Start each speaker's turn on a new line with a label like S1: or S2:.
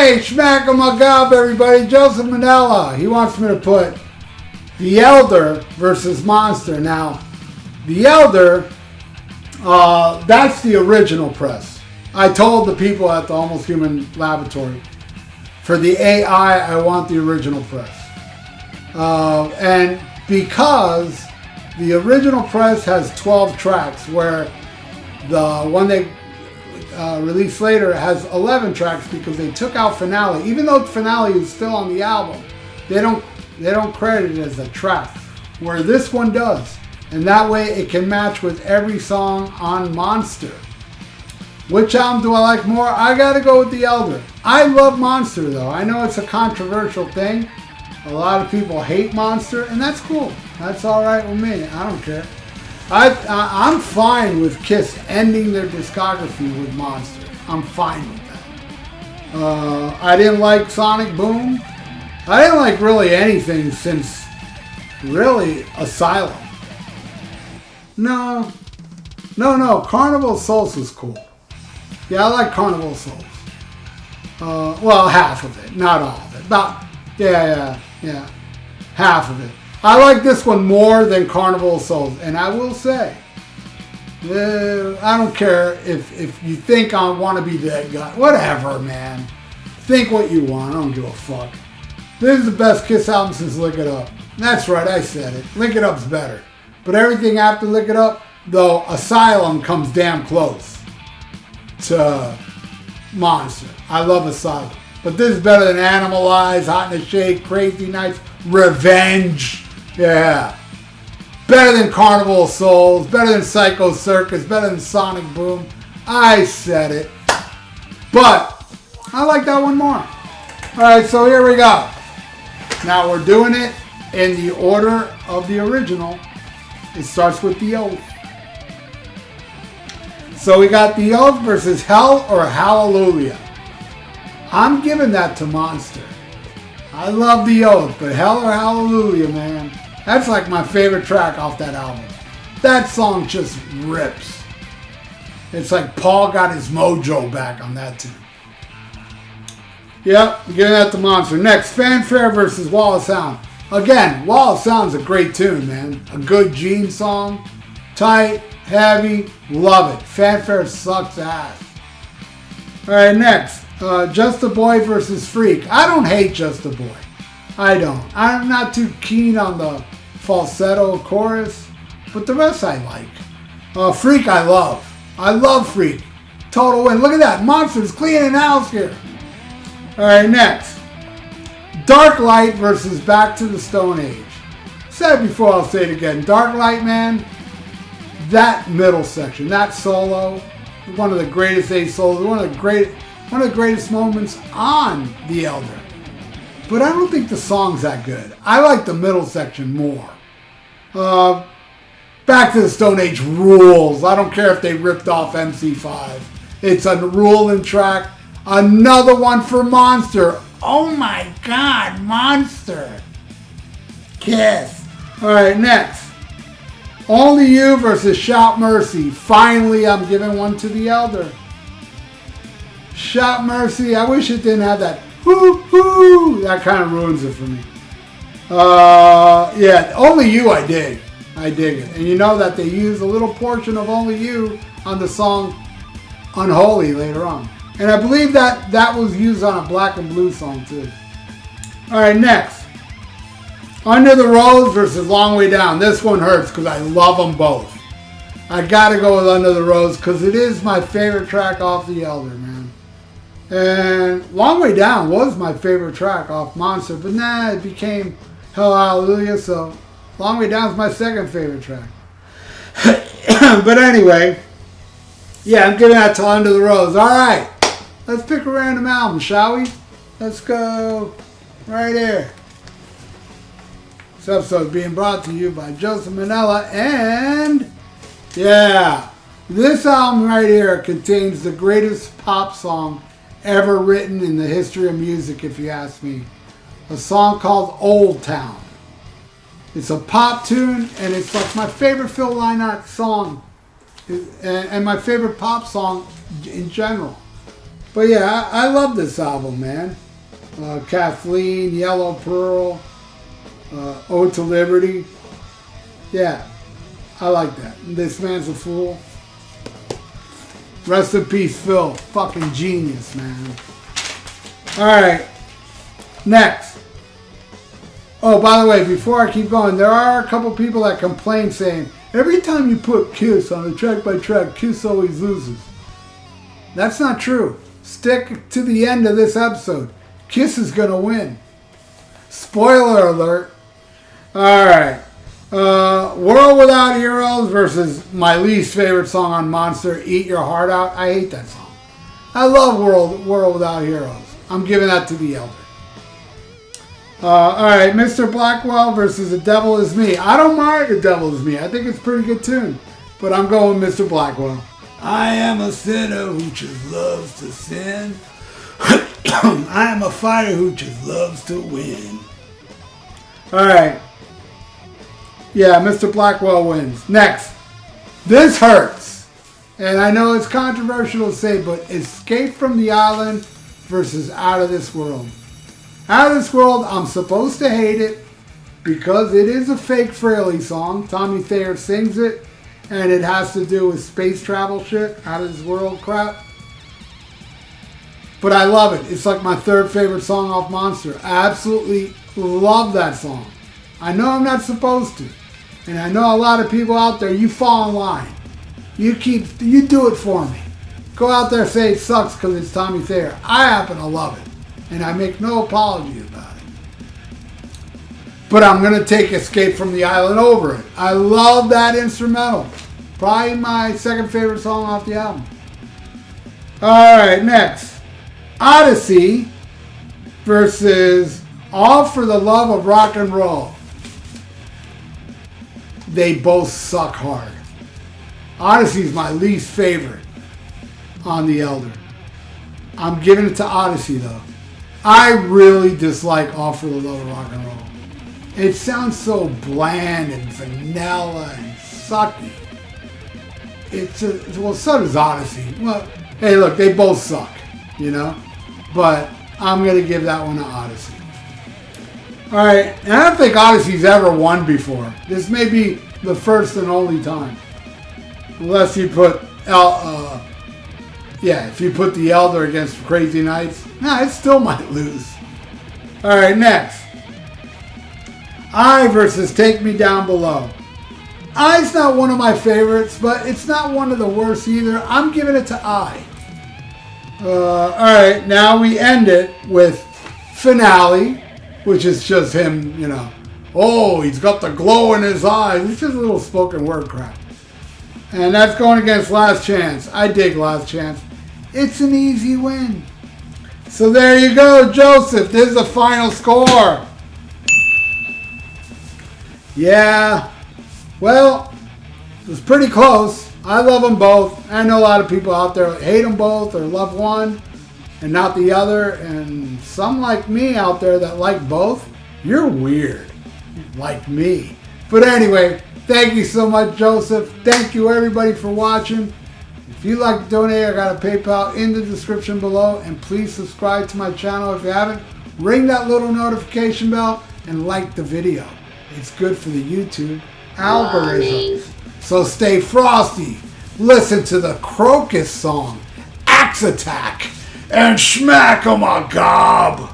S1: Hey, smack 'em up, everybody. Joseph Manella. He wants me to put The Elder versus Monster. Now, The Elder, that's the original press. I told the people at the Almost Human Laboratory, for the AI, I want the original press. And because the original press has 12 tracks, where the one they released later has 11 tracks because they took out Finale. Even though Finale is still on the album, they don't credit it as a track, where this one does. And that way it can match with every song on Monster. Which album do I like more? I gotta go with The Elder. I love Monster though. I know it's a controversial thing. A lot of people hate Monster, and that's cool. That's alright with me. I don't care. I'm fine with Kiss ending their discography with Monster. I'm fine with that. I didn't like Sonic Boom. I didn't like really anything since really Asylum. No. Carnival of Souls was cool. Yeah, I like Carnival of Souls. Well, half of it, not all of it. About yeah, half of it. I like this one more than Carnival of Souls, and I will say, I don't care if you think I want to be that guy. Whatever, man. Think what you want. I don't give a fuck. This is the best Kiss album since Lick It Up. That's right, I said it. Lick It Up's better. But everything after Lick It Up, though, Asylum comes damn close to Monster. I love Asylum. But this is better than Animalize, Hot in the Shade, Crazy Nights, Revenge. Yeah. Better than Carnival of Souls, better than Psycho Circus, better than Sonic Boom. I said it. But I like that one more. Alright, so here we go. Now we're doing it in the order of the original. It starts with The Oath. So we got The Oath versus Hell or Hallelujah. I'm giving that to Monster. I love The Oath, but Hell or Hallelujah, man. That's like my favorite track off that album. That song just rips. It's like Paul got his mojo back on that tune. Yep, giving that to Monster. Next, Fanfare versus Wall of Sound. Again, Wall of Sound's a great tune, man. A good Gene song. Tight, heavy, love it. Fanfare sucks ass. Alright, next. Just a Boy versus Freak. I don't hate Just a Boy. I don't. I'm not too keen on the falsetto chorus, but the rest I like. Freak I love. I love Freak. Total win. Look at that. Monster's cleaning house here. Alright, next. Dark Light versus Back to the Stone Age. Said it before, I'll say it again. Dark Light, man. That middle section, that solo, one of the greatest A solos, one of the greatest moments on The Elder. But I don't think the song's that good. I like the middle section more. Back to the Stone Age rules. I don't care if they ripped off MC5. It's a ruling track. Another one for Monster. Oh my God, Monster. Kiss. Alright, next. Only You versus Shout Mercy. Finally, I'm giving one to The Elder. Shout Mercy. I wish it didn't have that whoo. That kind of ruins it for me. Yeah, Only You I dig. I dig it. And you know that they use a little portion of Only You on the song Unholy later on. And I believe that was used on a Black and Blue song too. Alright, next. Under the Rose versus Long Way Down. This one hurts because I love them both. I gotta go with Under the Rose because it is my favorite track off The Elder, man. And Long Way Down was my favorite track off Monster, but it became Hell Hallelujah, so Long Way Down is my second favorite track. But anyway, yeah, I'm giving that to Under the Rose. Alright, let's pick a random album, shall we? Let's go right here. This episode is being brought to you by Joseph Manella, and yeah, this album right here contains the greatest pop song ever written in the history of music, if you ask me. A song called Old Town. It's a pop tune, and it's like my favorite Phil Lynott song, and my favorite pop song in general. But yeah, I love this album, man. Kathleen, Yellow Pearl, Ode to Liberty. Yeah, I like that. This Man's a Fool. Rest in peace, Phil. Fucking genius, man. Alright. Next. Oh, by the way, before I keep going, there are a couple people that complain saying, every time you put Kiss on a track-by-track, Kiss always loses. That's not true. Stick to the end of this episode. Kiss is going to win. Spoiler alert. Alright. World Without Heroes versus my least favorite song on Monster, Eat Your Heart Out. I hate that song. I love World Without Heroes. I'm giving that to the Elder. Alright, Mr. Blackwell versus The Devil Is Me. I don't mind The Devil Is Me. I think it's a pretty good tune. But I'm going with Mr. Blackwell. I am a sinner who just loves to sin. I am a fighter who just loves to win. Alright. Yeah, Mr. Blackwell wins. Next. This hurts. And I know it's controversial to say, but Escape from the Island versus Out of This World. Out of This World, I'm supposed to hate it because it is a fake Fraley song. Tommy Thayer sings it, and it has to do with space travel shit, Out of This World crap. But I love it. It's like my third favorite song off Monster. I absolutely love that song. I know I'm not supposed to. And I know a lot of people out there, you fall in line. You do it for me. Go out there and say it sucks because it's Tommy Thayer. I happen to love it. And I make no apology about it. But I'm going to take Escape from the Island over it. I love that instrumental. Probably my second favorite song off the album. Alright, next. Odyssey versus All for the Love of Rock and Roll. They both suck hard. Odyssey's my least favorite on the Elder. I'm giving it to Odyssey though. I really dislike All for the Love of Rock and Roll. It sounds so bland and vanilla and sucky. Well, so does Odyssey. Well, hey, look, they both suck, you know? But I'm going to give that one to Odyssey. Alright, and I don't think Odyssey's ever won before. This may be the first and only time. Unless you put if you put the Elder against Crazy Nights, it still might lose. Alright, next. I versus Take Me Down Below. I's not one of my favorites, but it's not one of the worst either. I'm giving it to I. Alright, now we end it with Finale, which is just him, you know. Oh, he's got the glow in his eyes. It's just a little spoken word crap. And that's going against Last Chance. I dig Last Chance. It's an easy win. So there you go, Joseph. This is the final score. Yeah. Well, it was pretty close. I love them both. I know a lot of people out there hate them both or love one and not the other. And some like me out there that like both. You're weird. Like me. But anyway, thank you so much, Joseph. Thank you, everybody, for watching. If you'd like to donate, I got a PayPal in the description below. And please subscribe to my channel if you haven't. Ring that little notification bell and like the video. It's good for the YouTube algorithm. So stay frosty. Listen to the Crocus song, Axe Attack, and smack 'em a gob.